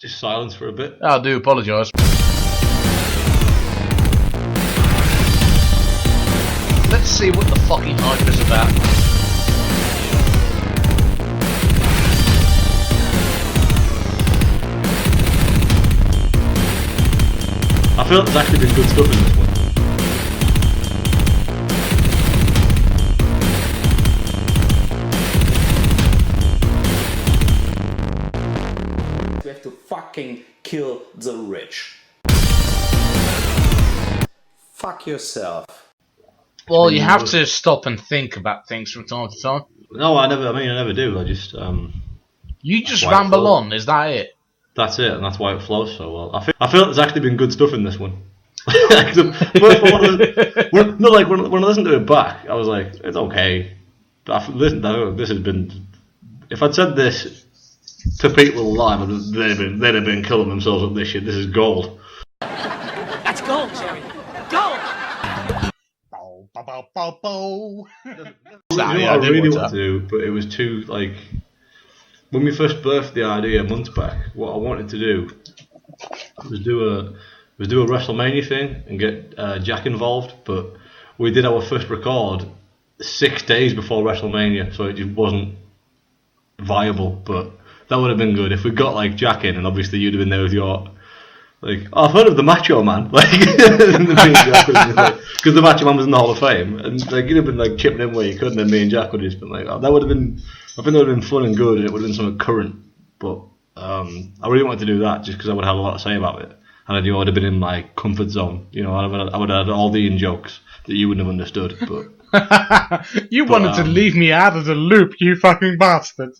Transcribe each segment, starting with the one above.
Just silence for a bit. I do apologise. Let's see what the fucking hype is about. I feel there's actually been good stuff in this one. We have to fucking kill the rich. Fuck yourself. Well, you have to stop and think about things from time to time. No, I never do. I just You just ramble on. Is that it? That's it, and that's why it flows so well. I feel there's actually been good stuff in this one. When I listened to it back, I was like, it's okay. But this has been. If I'd said this to people live, they'd have been killing themselves with this shit. This is gold. That's gold, Jerry. Gold. I really wanted to do, but it was too like. When we first birthed the idea months back, what I wanted to do was do a WrestleMania thing and get Jack involved, but we did our first record 6 days before WrestleMania, so it just wasn't viable. But that would have been good if we got like Jack in, and obviously you'd have been there with your like, oh, I've heard of the Macho Man, like, because the Macho Man was in the Hall of Fame, and like you'd have been like chipping in where you could, and then me and Jack would have just been like, oh, that would have been. I think that would have been fun and good, and it would have been something current. But I really wanted to do that just because I would have a lot to say about it, and I knew I would have been in my comfort zone. You know, I would have had all the in jokes that you wouldn't have understood. But you wanted to leave me out of the loop, you fucking bastard.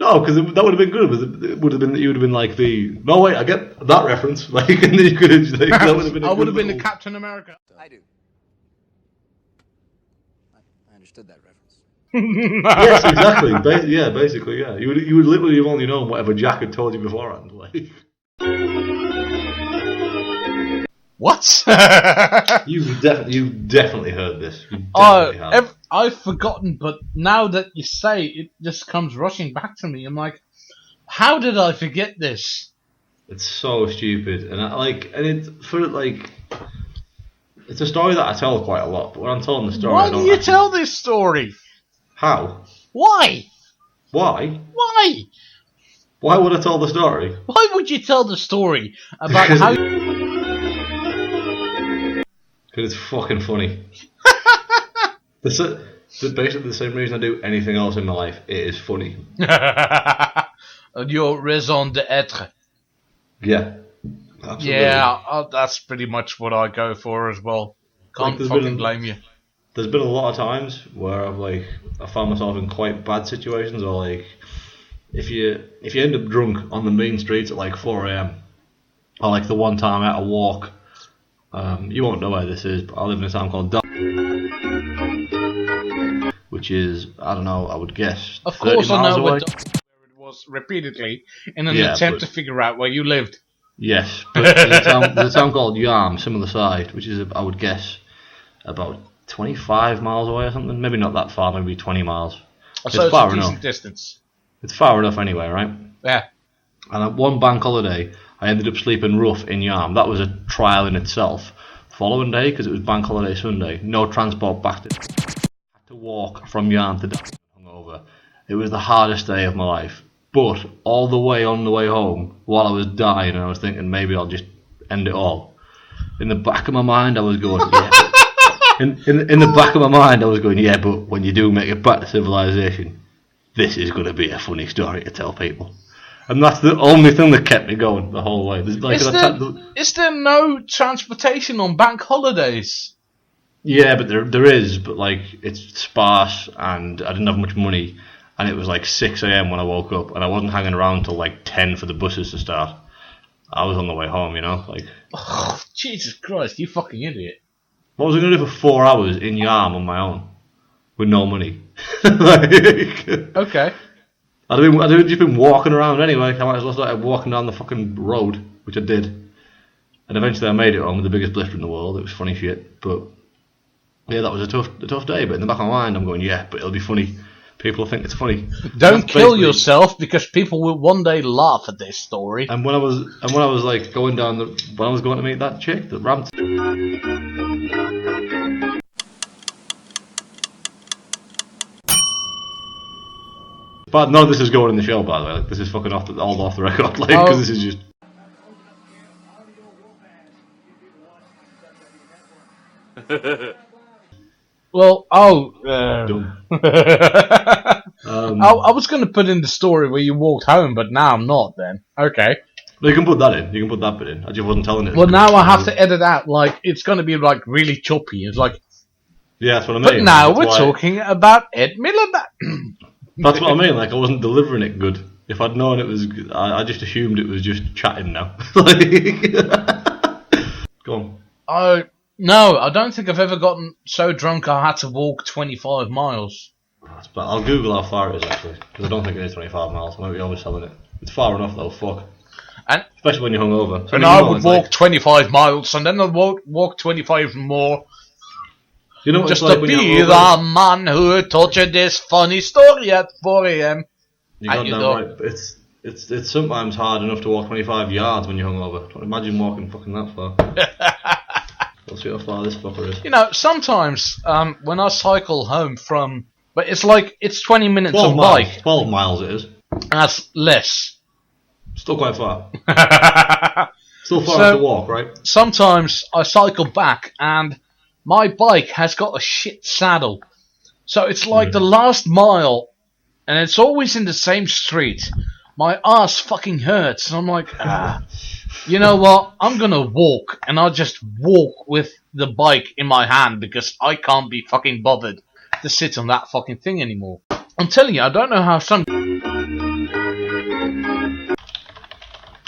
No, because that would have been good. It would have been that you would have been like the. No, wait, I get that reference. Like, and then you could have. Like, that would have been. I would have been the Captain America. I do. I understood that reference. Yes, exactly. Basically, yeah. You would literally have only known whatever Jack had told you beforehand. Like. What? You've definitely heard this. I've forgotten, but now that you say it, just comes rushing back to me. I'm like, how did I forget this? It's so stupid, and it's a story that I tell quite a lot. But when I'm telling the story, why do you tell this story? How? Why? Why? Why? Why would I tell the story? Why would you tell the story about how? Because it's fucking funny. Basically the same reason I do anything else in my life. It is funny. Your raison d'être. Yeah. Absolutely. Yeah, that's pretty much what I go for as well. Can't fucking blame you. There's been a lot of times where I found myself in quite bad situations, or like if you end up drunk on the main streets at like 4 a.m. or like the one time I had a walk. You won't know where this is, but I live in a town called which is, I don't know, I would guess. Of course I know where it was repeatedly in an attempt to figure out where you lived. Yes, but there's a town called Yarm, similar side, which is, I would guess, about 25 miles away or something. Maybe not that far, maybe 20 miles. So it's far enough. Distance. It's far enough anyway, right? Yeah. And at one bank holiday, I ended up sleeping rough in Yarm. That was a trial in itself. Following day, because it was bank holiday Sunday, no transport back to. Had to walk from Yarm to Dutchtica hungover. It was the hardest day of my life. But all the way on the way home, while I was dying, and I was thinking maybe I'll just end it all. In the back of my mind, I was going, yeah. In the back of my mind, I was going, yeah, but when you do make it back to civilization, this is going to be a funny story to tell people. And that's the only thing that kept me going the whole way. Is there no transportation on bank holidays? Yeah, but there is, but like it's sparse, and I didn't have much money, and it was like 6 a.m. when I woke up, and I wasn't hanging around till like 10 for the buses to start. I was on the way home, you know, like. Oh, Jesus Christ, you fucking idiot! What was I going to do for 4 hours in Yarm on my own with no money? Okay. I'd have just been walking around anyway. I might as well start walking down the fucking road, which I did. And eventually I made it home with the biggest blister in the world. It was funny shit, but yeah, that was a tough day. But in the back of my mind, I'm going, yeah, but it'll be funny. people think it's funny. Don't kill yourself because people will one day laugh at this story. And when I was like when I was going to meet that chick, the rants. But none of this is going in the show, by the way. Like, this is fucking all off the record, like, because this is just. Well, Dumb. I was going to put in the story where you walked home, but now I'm not. Then okay. Well, you can put that in. You can put that bit in. I just wasn't telling it. Well, now I have to edit out. Like it's going to be like really choppy. It's like. Yeah, that's what I mean. But now we're talking about Ed Miliband. That's what I mean. Like I wasn't delivering it good. If I'd known it was, I just assumed it was just chatting now. Go on. No, I don't think I've ever gotten so drunk I had to walk 25 miles. But I'll Google how far it is actually, because I don't think it is 25 miles. I might be overselling it. It's far enough though. Fuck. And especially when you're hungover. So and I would walk 25 miles, and then I'd walk 25 more. You know what just it's like to when be you're the man who told you this funny story at 4 a.m. You got that right. But it's sometimes hard enough to walk 25 yards when you're hungover. Imagine walking fucking that far. Let's see how far this fucker is. You know, sometimes when I cycle home from, but it's like it's 20 minutes on bike. 12 miles it is. That's less. Still quite far. Still far enough to walk, right? Sometimes I cycle back and my bike has got a shit saddle. So it's like the last mile and it's always in the same street. My ass fucking hurts and I'm like, you know what? I'm gonna walk and I'll just walk with the bike in my hand because I can't be fucking bothered to sit on that fucking thing anymore. I'm telling you, I don't know how some...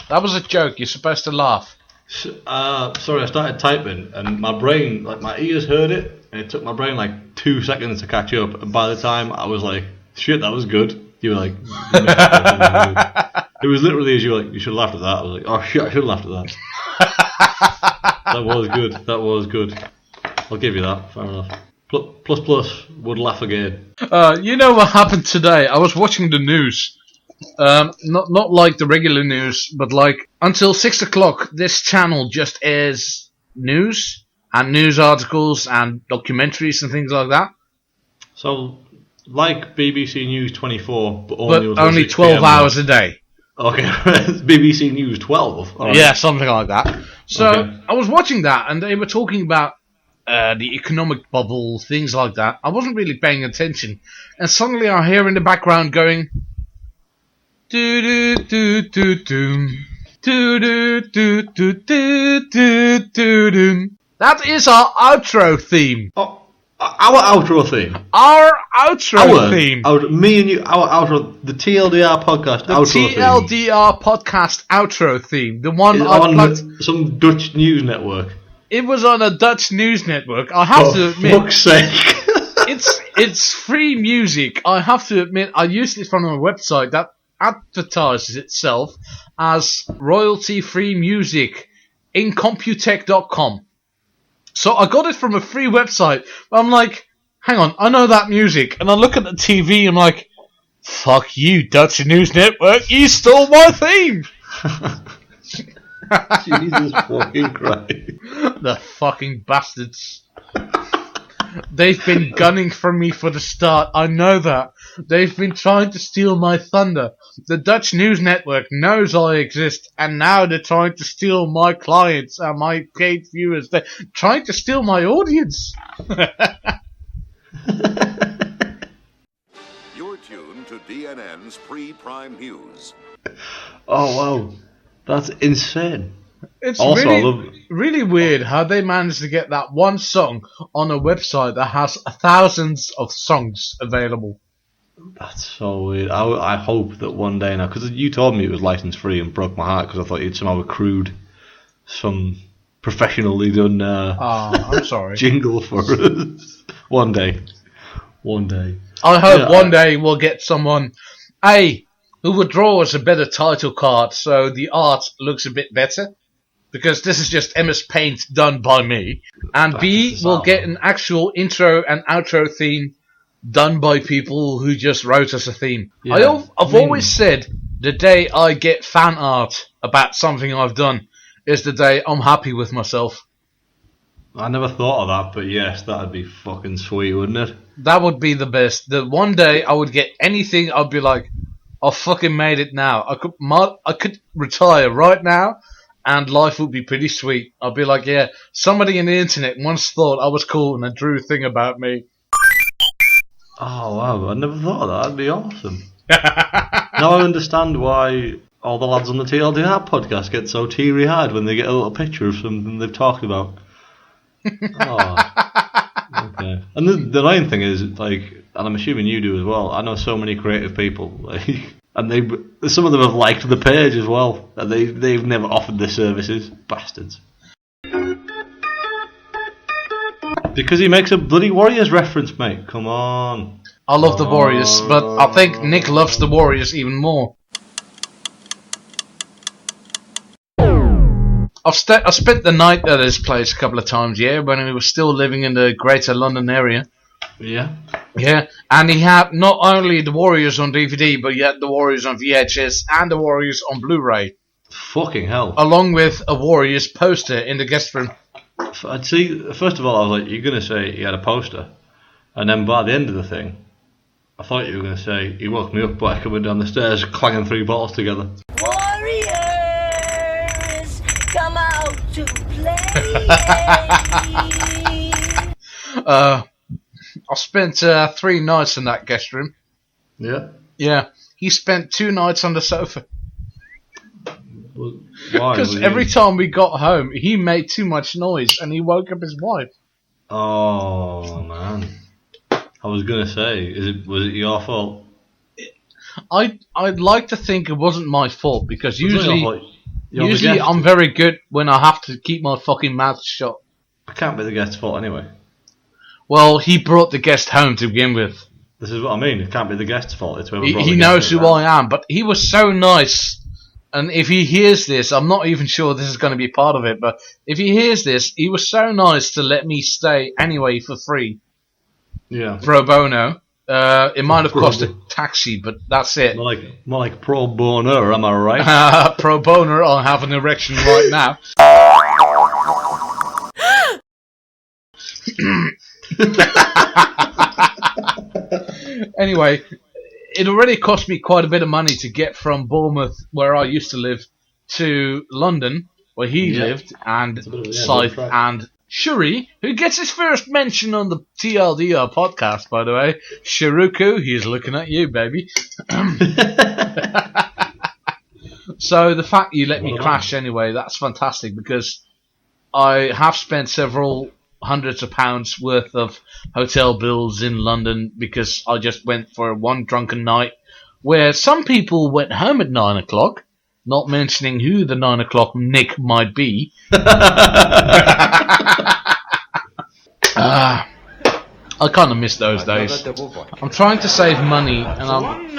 That was a joke, you're supposed to laugh. Sorry, I started typing and my brain, like my ears heard it and it took my brain like 2 seconds to catch up and by the time I was like, shit, that was good. You were like, it was literally as you were like, you should have laughed at that. I was like, oh shit, I should have laughed at that. That was good. I'll give you that, fair enough. Plus would laugh again. You know what happened today? I was watching the news. Not like the regular news, but like until 6 o'clock, this channel just airs news and news articles and documentaries and things like that. So, like BBC News 24, but only 12 hours a day. Okay, BBC News 12. Right. Yeah, something like that. So okay. I was watching that, and they were talking about the economic bubble, things like that. I wasn't really paying attention, and suddenly I hear in the background going, do do do do do do do do do do do do. That is our outro theme. Oh, our outro theme. Our outro theme. Me and you. Our outro. The TLDR podcast. The outro TLDR podcast outro theme. The one on some Dutch news network. It was on a Dutch news network. I have to admit. For fuck's sake. It's free music. I have to admit, I used it from a website that advertises itself as royalty-free music, incomputech.com. So I got it from a free website. I'm like, hang on, I know that music. And I look at the TV, I'm like, fuck you, Dutch News Network, you stole my theme! Jesus fucking Christ. The fucking bastards. They've been gunning for me for the start, I know that. They've been trying to steal my thunder. The Dutch News Network knows I exist, and now they're trying to steal my clients and my paid viewers. They're trying to steal my audience. You're tuned to DNN's Pre-Prime News. Oh, wow. That's insane. It's also, really weird how they managed to get that one song on a website that has thousands of songs available. That's so weird. I hope that one day now, because you told me it was license free and broke my heart because I thought you'd somehow accrued some professionally done I'm sorry. jingle for us. One day. I hope one day we'll get someone who would draw us a better title card so the art looks a bit better. Because this is just MS Paint done by me. And B, we'll get an actual intro and outro theme done by people who just wrote us a theme. Yeah. I've always said the day I get fan art about something I've done is the day I'm happy with myself. I never thought of that, but yes, that'd be fucking sweet, wouldn't it? That would be the best. The one day I would get anything, I'd be like, I fucking made it now. I could retire right now, and life would be pretty sweet. I'd be like, yeah, somebody on the internet once thought I was cool and drew a thing about me. Oh wow, I never thought of that. That'd be awesome. Now I understand why all the lads on the TLDR podcast get so teary-eyed when they get a little picture of something they've talked about. Oh, okay. And the annoying thing is, like, and I'm assuming you do as well, I know so many creative people, like, and some of them have liked the page as well, and they've never offered their services. Bastards. Because he makes a bloody Warriors reference, mate. Come on. I love the Warriors, but I think Nick loves the Warriors even more. I spent the night at his place a couple of times, yeah, when he was still living in the Greater London area. Yeah. Yeah, and he had not only the Warriors on DVD, but he had the Warriors on VHS and the Warriors on Blu-ray. Fucking hell. Along with a Warriors poster in the guest room. I'd see. First of all, I was like, "You're gonna say he had a poster," and then by the end of the thing, I thought you were gonna say he woke me up by coming down the stairs, clanging 3 bottles together. Warriors, come out to play. I spent 3 nights in that guest room. Yeah. Yeah, he spent 2 nights on the sofa. Well, why? Because every time we got home, he made too much noise and he woke up his wife. Oh man, I was gonna say, was it your fault? I'd like to think it wasn't my fault because usually Usually I'm very good when I have to keep my fucking mouth shut. It can't be the guest's fault anyway. Well, he brought the guest home to begin with. This is what I mean. It can't be the guest's fault. It's whoever brought He the knows guest who around. I am, but he was so nice. And if he hears this, I'm not even sure this is going to be part of it, but if he hears this, he was so nice to let me stay anyway for free. Yeah. Pro bono. It might have cost a taxi, but that's it. More like pro bono, am I right? Pro bono, I'll have an erection right now. Anyway, it already cost me quite a bit of money to get from Bournemouth, where I used to live, to London, where he lived, and Scythe and Shuri, who gets his first mention on the TLDR podcast, by the way. Shiruku, he's looking at you, baby. So the fact you let me crash anyway, that's fantastic, because I have spent several hundreds of pounds worth of hotel bills in London because I just went for one drunken night where some people went home at 9 o'clock, not mentioning who the 9 o'clock Nick might be. I kind of miss those days. I'm trying to save money and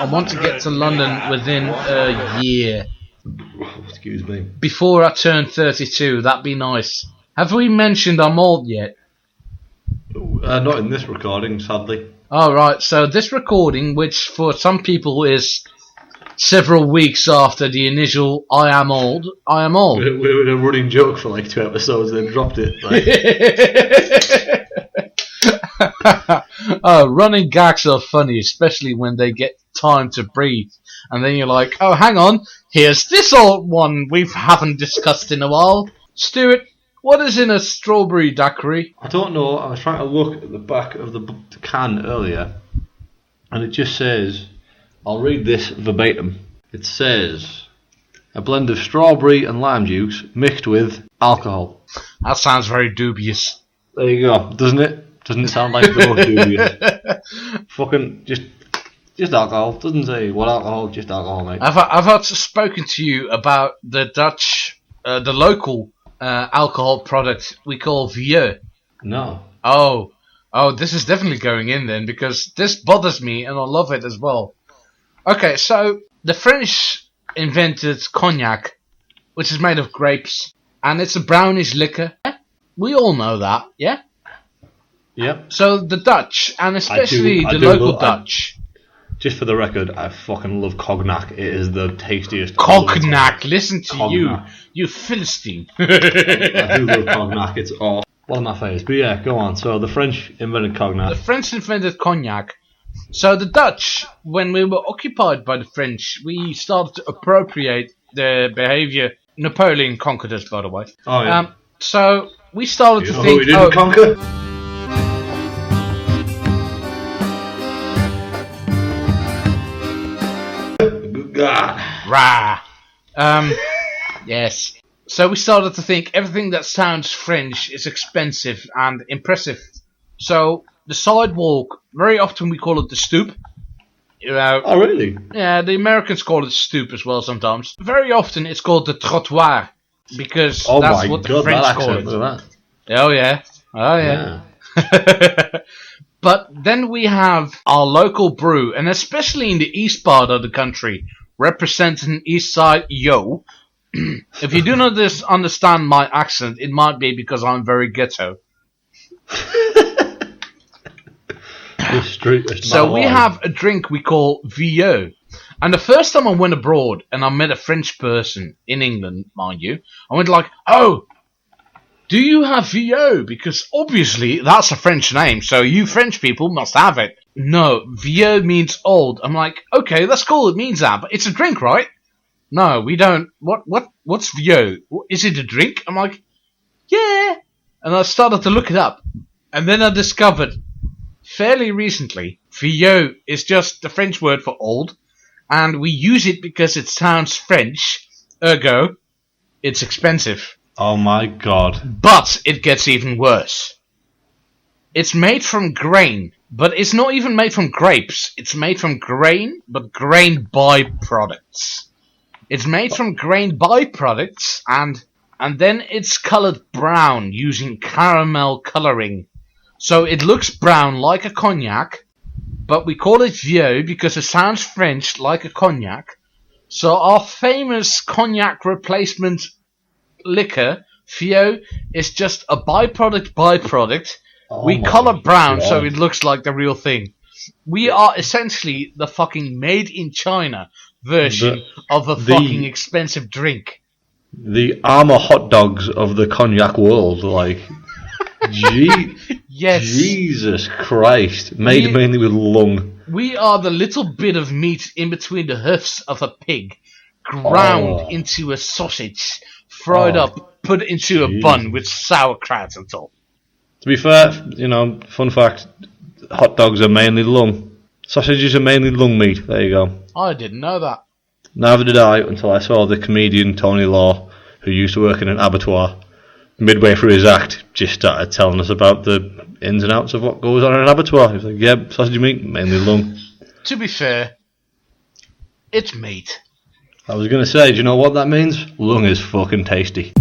I want to get to London within a year. Excuse me. Before I turn 32, that'd be nice. Have we mentioned I'm old yet? Not in this recording, sadly. Alright, so this recording, which for some people is several weeks after the initial I am old. We were a running joke for like 2 episodes, then dropped it. Oh, running gags are funny, especially when they get time to breathe. And then you're like, oh, hang on, here's this old one we haven't discussed in a while. Stuart, what is in a strawberry daiquiri? I don't know. I was trying to look at the back of the can earlier, and it just says, I'll read this verbatim. It says, a blend of strawberry and lime juice mixed with alcohol. That sounds very dubious. There you go, doesn't it? Doesn't it sound like the most dubious? Fucking just alcohol. Doesn't say what alcohol, just alcohol, mate. I've spoken to you about the Dutch, the local alcohol product we call Vieux. No. Oh, this is definitely going in then, because this bothers me and I love it as well. Okay, so the French invented cognac, which is made of grapes, and it's a brownish liquor. We all know that, yeah? Yep. So the Dutch, and especially I the do local love- Dutch. Just for the record, I fucking love cognac. It is the tastiest. Cognac, listen to Cognac. you Philistine. I do love cognac. It's all one of my favourites. But yeah, go on. So the French invented The cognac. French invented cognac. So the Dutch, when we were occupied by the French, we started to appropriate the behaviour. Napoleon conquered us, by the way. Oh yeah. So we started You to know think, who we didn't conquer? rah. Yes. So we started to think everything that sounds French is expensive and impressive. So the sidewalk, very often we call it the stoop. You know, Oh really? yeah, the Americans call it stoop as well sometimes. Very often it's called the trottoir because Oh that's my what the god, French that call accent! it. Look at that. Oh yeah, oh yeah. Yeah. But then we have our local brew, and especially in the east part of the country, representing East Side, yo. If you do not understand my accent, it might be because I'm very ghetto. The street is So not we alive. have a drink we call VO. And the first time I went abroad and I met a French person in England, mind you, I went like, oh, do you have VO? Because obviously that's a French name, so you French people must have it. No, VO means old. I'm like, okay, that's cool, it means that, but it's a drink, right? No, we don't. What's VO? Is it a drink? I'm like, yeah. And I started to look it up. And then I discovered, fairly recently, VO is just the French word for old. And we use it because it sounds French. Ergo, it's expensive. Oh my god. But it gets even worse. It's made from grain, but it's not even made from grapes. It's made from grain, but grain byproducts. It's made from grain byproducts, and then it's colored brown using caramel coloring. So it looks brown like a cognac, but we call it vieux because it sounds French like a cognac. So our famous cognac replacement liquor, Fio, is just a byproduct. We my color brown so God. it looks like the real thing. We are essentially the fucking made in China version of a fucking expensive drink. The Armour hot dogs of the cognac world, like. Yes. Jesus Christ. Made We- mainly with lung. We are the little bit of meat in between the hoofs of a pig, ground Oh. into a sausage, fried Oh. up, put into a Jeez. bun with sauerkraut on top. To be fair, you know, fun fact, hot dogs are mainly lung. Sausages are mainly lung meat. There you go. I didn't know that. Neither did I until I saw the comedian Tony Law, who used to work in an abattoir. Midway through his act, just started telling us about the ins and outs of what goes on in an abattoir. He was like, "Yep, sausage meat, mainly lung." To be fair, it's meat. I was gonna say, do you know what that means? Lung is fucking tasty.